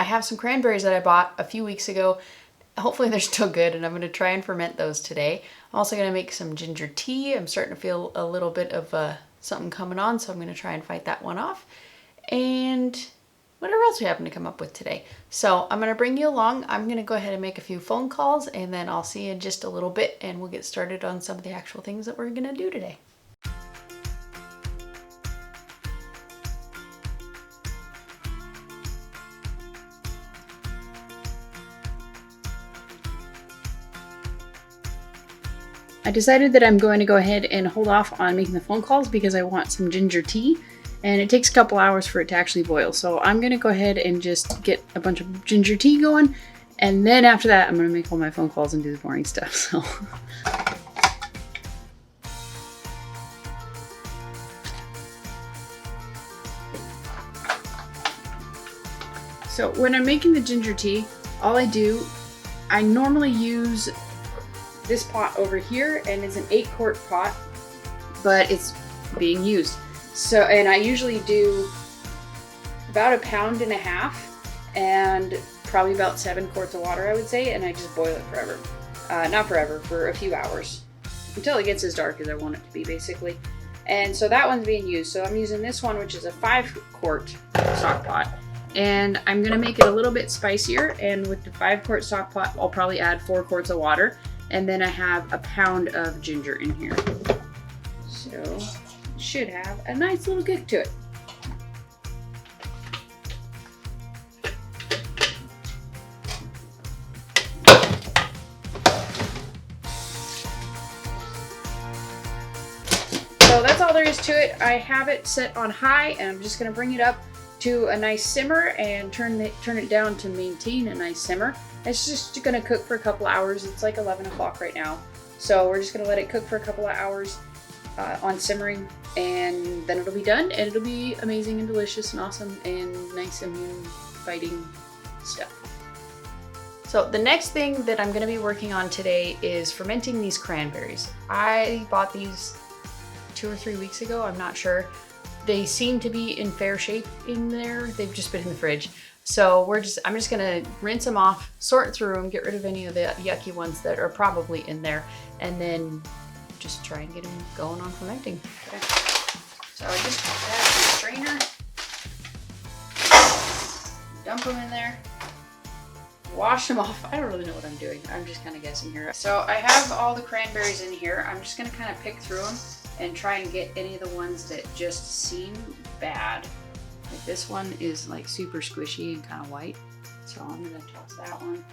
I have some cranberries that I bought a few weeks ago. Hopefully they're still good, and I'm going to try and ferment those today. I'm also going to make some ginger tea. I'm starting to feel a little bit of something coming on, so I'm going to try and fight that one off. And whatever else we happen to come up with today. So I'm going to bring you along. I'm going to go ahead and make a few phone calls, and then I'll see you in just a little bit, and we'll get started on some of the actual things that we're going to do today. I decided that I'm going to go ahead and hold off on making the phone calls because I want some ginger tea, and it takes a couple hours for it to actually boil. So I'm going to go ahead and just get a bunch of ginger tea going, and then after that I'm going to make all my phone calls and do the boring stuff. So when I'm making the ginger tea, I normally use this pot over here, and it's an 8-quart pot, but it's being used. So, and I usually do about 1.5 pounds and probably about 7 quarts of water, I would say, and I just boil it forever. Not forever, for a few hours, until it gets as dark as I want it to be, basically. And so that one's being used. So I'm using this one, which is a 5-quart stock pot. And I'm gonna make it a little bit spicier, and with the 5-quart stock pot, I'll probably add 4 quarts of water. And then I have 1 pound of ginger in here. So it should have a nice little kick to it. So that's all there is to it. I have it set on high, and I'm just gonna bring it up to a nice simmer and turn it down to maintain a nice simmer. It's just gonna cook for a couple hours. It's like 11 o'clock right now. So we're just gonna let it cook for a couple of hours on simmering, and then it'll be done, and it'll be amazing and delicious and awesome and nice immune fighting stuff. So the next thing that I'm gonna be working on today is fermenting these cranberries. I bought these 2 or 3 weeks ago, I'm not sure. They seem to be in fair shape in there. They've just been in the fridge. So I'm just gonna rinse them off, sort through them, get rid of any of the yucky ones that are probably in there, and then just try and get them going on fermenting. Okay. So I just add the strainer, dump them in there, wash them off. I don't really know what I'm doing. I'm just kind of guessing here. So I have all the cranberries in here. I'm just gonna kind of pick through them and try and get any of the ones that just seem bad. Like this one is like super squishy and kind of white, so I'm gonna toss that one.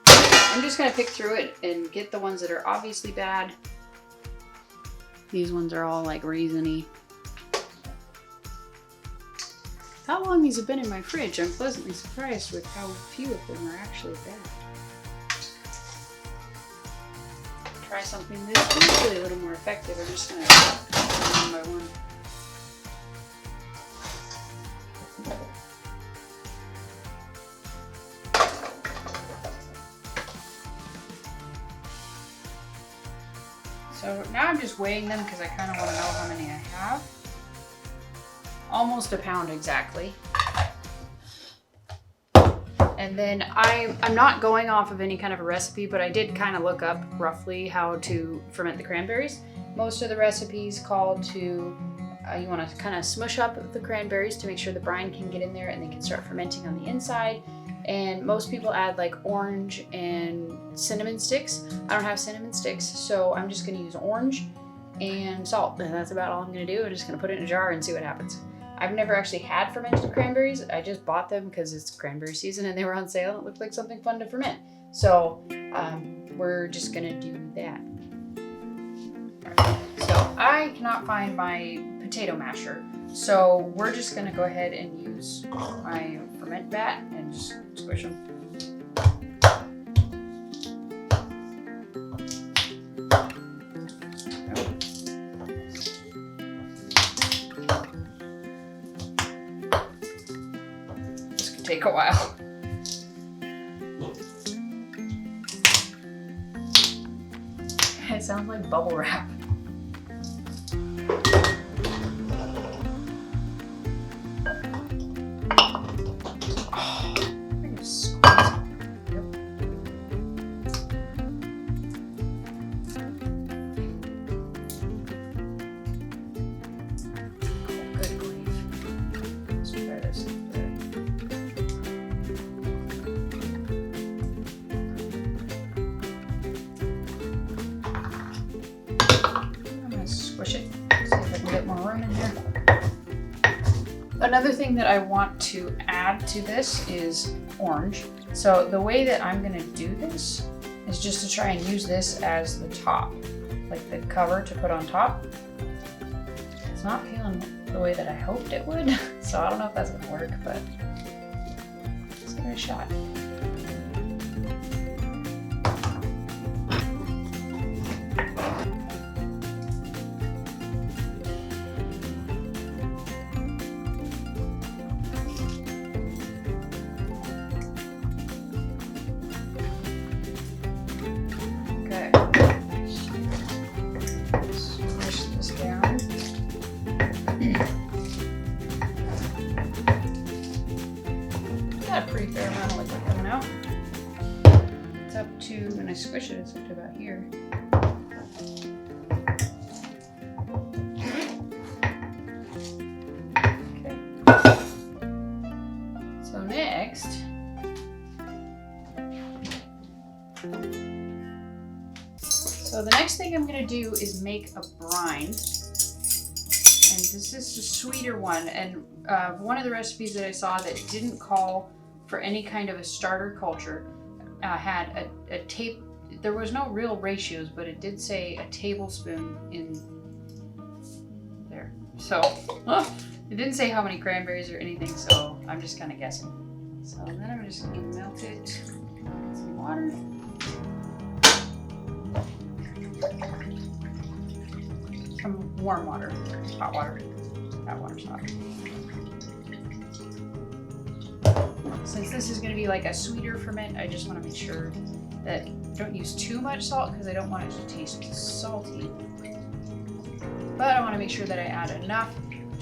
I'm just gonna pick through it and get the ones that are obviously bad. These ones are all like raisiny. How long these have been in my fridge? I'm pleasantly surprised with how few of them are actually bad. Try something that's usually a little more effective. I'm just gonna one by one. So now I'm just weighing them because I kind of want to know how many I have. Almost 1 pound exactly. And then I'm not going off of any kind of a recipe, but I did kind of look up roughly how to ferment the cranberries. Most of the recipes call to, you want to kind of smush up the cranberries to make sure the brine can get in there and they can start fermenting on the inside. And most people add like orange and cinnamon sticks. I don't have cinnamon sticks, so I'm just gonna use orange and salt. And that's about all I'm gonna do. I'm just gonna put it in a jar and see what happens. I've never actually had fermented cranberries. I just bought them because it's cranberry season and they were on sale and it looked like something fun to ferment. So we're just gonna do that. So I cannot find my potato masher. So we're just gonna go ahead and use my ferment vat and just squish them. This could take a while. It sounds like bubble wrap. Another thing that I want to add to this is orange. So the way that I'm gonna do this is just to try and use this as the top, like the cover to put on top. It's not feeling the way that I hoped it would, so I don't know if that's gonna work, but let's give it a shot. Got a pretty fair amount of liquid coming out. It's up to, when I squish it, it's up to about here. Okay. So next, the next thing I'm gonna do is make a brine. And this is a sweeter one, and one of the recipes that I saw that didn't call for any kind of a starter culture had a tape. There was no real ratios, but it did say a tablespoon in there. So it didn't say how many cranberries or anything, so I'm just kind of guessing. So then I'm just gonna melt it in some water. Some warm water, hot water. That water's hot. Since this is going to be like a sweeter ferment, I just want to make sure that I don't use too much salt because I don't want it to taste salty. But I want to make sure that I add enough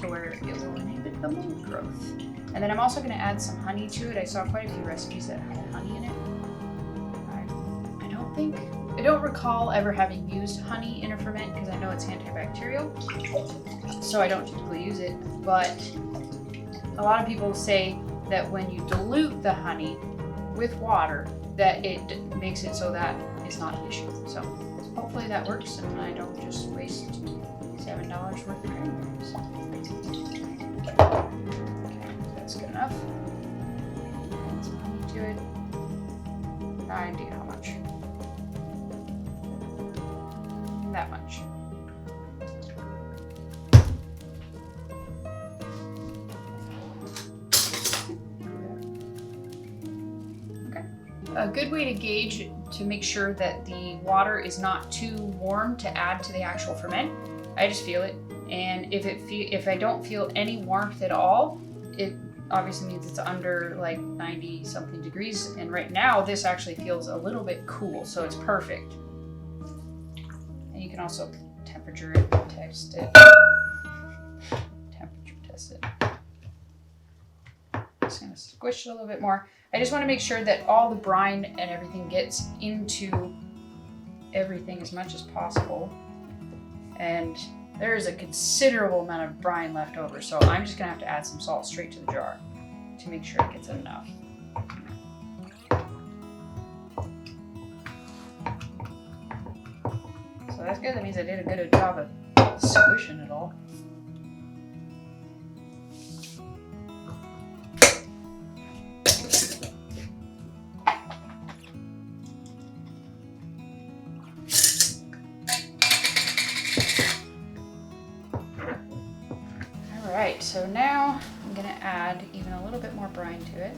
to where it will inhibit the mold growth. And then I'm also going to add some honey to it. I saw quite a few recipes that had honey in it. I don't recall ever having used honey in a ferment because I know it's antibacterial, so I don't typically use it, but a lot of people say that when you dilute the honey with water, that it makes it so that it's not an issue. So hopefully that works and I don't just waste $7 worth of cranberries. Okay, that's good enough. Add some honey to it. No idea how much. That much. Okay. A good way to gauge to make sure that the water is not too warm to add to the actual ferment, I just feel it, and if I don't feel any warmth at all, it obviously means it's under like 90 something degrees, and right now this actually feels a little bit cool, so it's perfect. You can also temperature it, test it. Temperature test it. Just gonna squish it a little bit more. I just want to make sure that all the brine and everything gets into everything as much as possible. And there is a considerable amount of brine left over, so I'm just gonna have to add some salt straight to the jar to make sure it gets enough. So that's good. That means I did a good job of squishing it all. All right, so now I'm gonna add even a little bit more brine to it.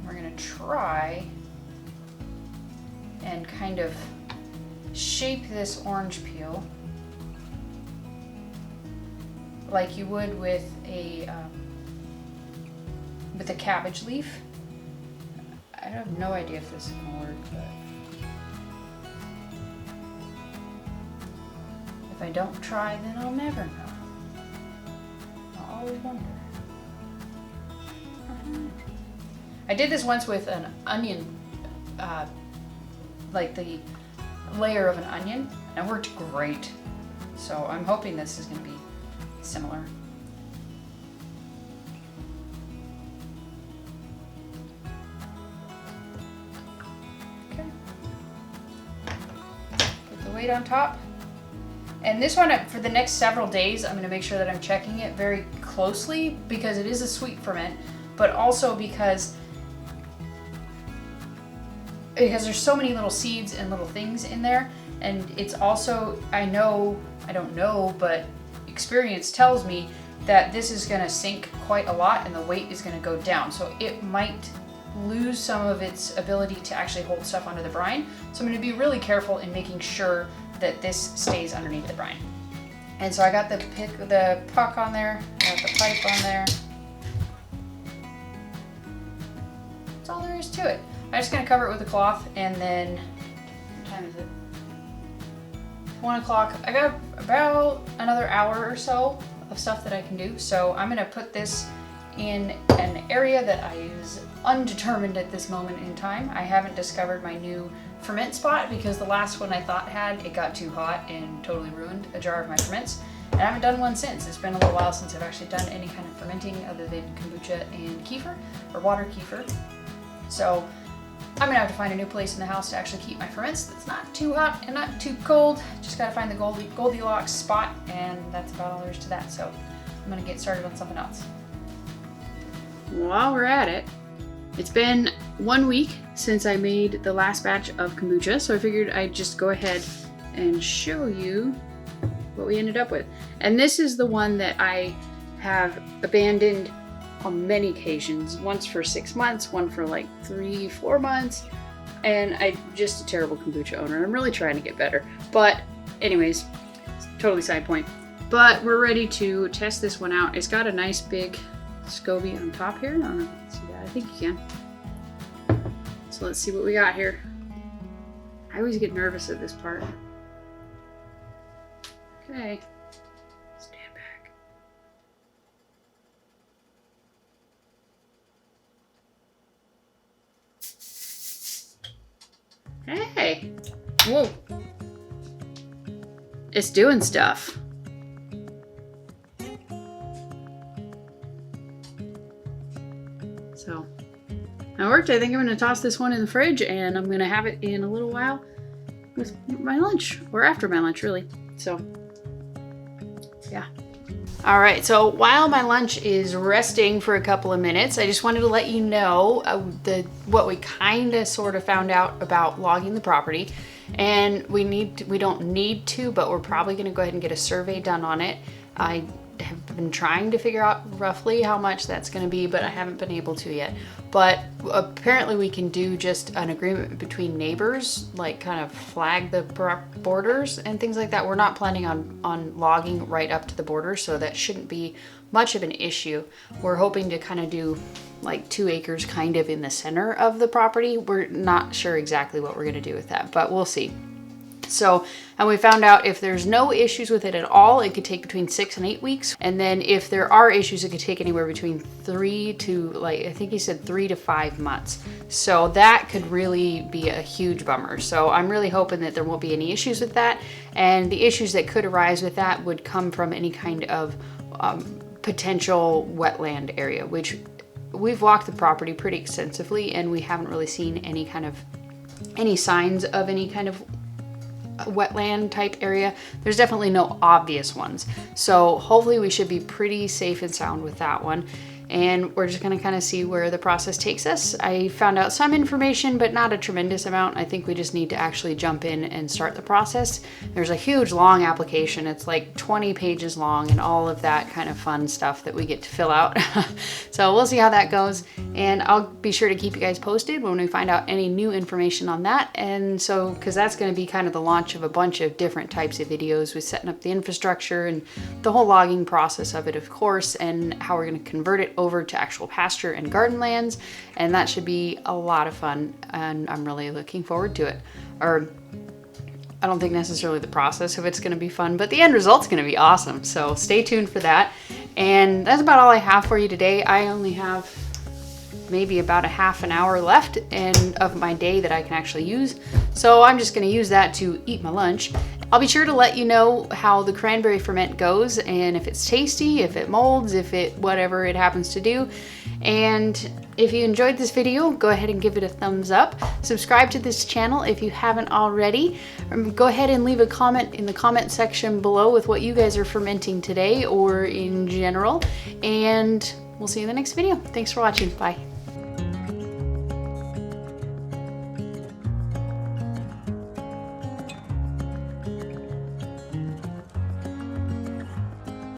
We're gonna try and kind of shape this orange peel like you would with a cabbage leaf. I have no idea if this is gonna work, but if I don't try, then I'll never know. I'll always wonder. I did this once with an onion, like the layer of an onion, and it worked great. So I'm hoping this is going to be similar. Okay. Put the weight on top. And this one, for the next several days, I'm going to make sure that I'm checking it very closely because it is a sweet ferment, but also because there's so many little seeds and little things in there. And it's also, I don't know, but experience tells me that this is gonna sink quite a lot and the weight is gonna go down. So it might lose some of its ability to actually hold stuff under the brine. So I'm gonna be really careful in making sure that this stays underneath the brine. And so I got the puck on there, I got the pipe on there. That's all there is to it. I'm just gonna cover it with a cloth, and then, what time is it? 1 o'clock. I got about another hour or so of stuff that I can do. So I'm gonna put this in an area that is undetermined at this moment in time. I haven't discovered my new ferment spot because the last one I thought it got too hot and totally ruined a jar of my ferments. And I haven't done one since. It's been a little while since I've actually done any kind of fermenting other than kombucha and kefir, or water kefir. So I'm gonna have to find a new place in the house to actually keep my ferments that's not too hot and not too cold. Just gotta find the Goldilocks spot, and that's about all there is to that. So I'm gonna get started on something else. While we're at it, it's been 1 week since I made the last batch of kombucha, so I figured I'd just go ahead and show you what we ended up with. And this is the one that I have abandoned on many occasions, once for 6 months, one for like 3-4 months, and I'm just a terrible kombucha owner. I'm really trying to get better, but anyways, totally side point. But we're ready to test this one out. It's got a nice big SCOBY on top here. I don't know if you can see that. I think you can. So let's see what we got here. I always get nervous at this part. Okay, stand back. Hey, whoa, it's doing stuff. So that worked. I think I'm gonna toss this one in the fridge, and I'm gonna have it in a little while with my lunch, or after my lunch really. So yeah. All right, so while my lunch is resting for a couple of minutes, I just wanted to let you know what we kind of sort of found out about logging the property. And we don't need to, but we're probably gonna go ahead and get a survey done on it. I have been trying to figure out roughly how much that's going to be, but I haven't been able to yet. But apparently we can do just an agreement between neighbors, like kind of flag the borders and things like that. We're not planning on logging right up to the border, so that shouldn't be much of an issue. We're hoping to kind of do like 2 acres kind of in the center of the property. We're not sure exactly what we're going to do with that, but we'll see. So, and we found out if there's no issues with it at all, it could take between 6 and 8 weeks. And then if there are issues, it could take anywhere between 3 to, like, I think he said 3 to 5 months. So that could really be a huge bummer. So I'm really hoping that there won't be any issues with that. And the issues that could arise with that would come from any kind of potential wetland area, which we've walked the property pretty extensively and we haven't really seen any signs of any kind of wetland type area. There's definitely no obvious ones. So hopefully we should be pretty safe and sound with that one. And we're just gonna kind of see where the process takes us. I found out some information, but not a tremendous amount. I think we just need to actually jump in and start the process. There's a huge long application. It's like 20 pages long and all of that kind of fun stuff that we get to fill out. So we'll see how that goes. And I'll be sure to keep you guys posted when we find out any new information on that. And so, because that's gonna be kind of the launch of a bunch of different types of videos with setting up the infrastructure and the whole logging process of it, of course, and how we're gonna convert it over to actual pasture and garden lands, and that should be a lot of fun, and I'm really looking forward to it. Or I don't think necessarily the process of it's going to be fun, but the end result's going to be awesome, so stay tuned for that. And that's about all I have for you today. I only have maybe about a half an hour left of my day that I can actually use, so I'm just going to use that to eat my lunch. I'll be sure to let you know how the cranberry ferment goes and if it's tasty, if it molds, if it whatever it happens to do. And If you enjoyed this video, go ahead and give it a thumbs up. Subscribe to this channel if you haven't already. Go ahead and leave a comment in the comment section below with what you guys are fermenting today or in general. And we'll see you in the next video. Thanks for watching. Bye.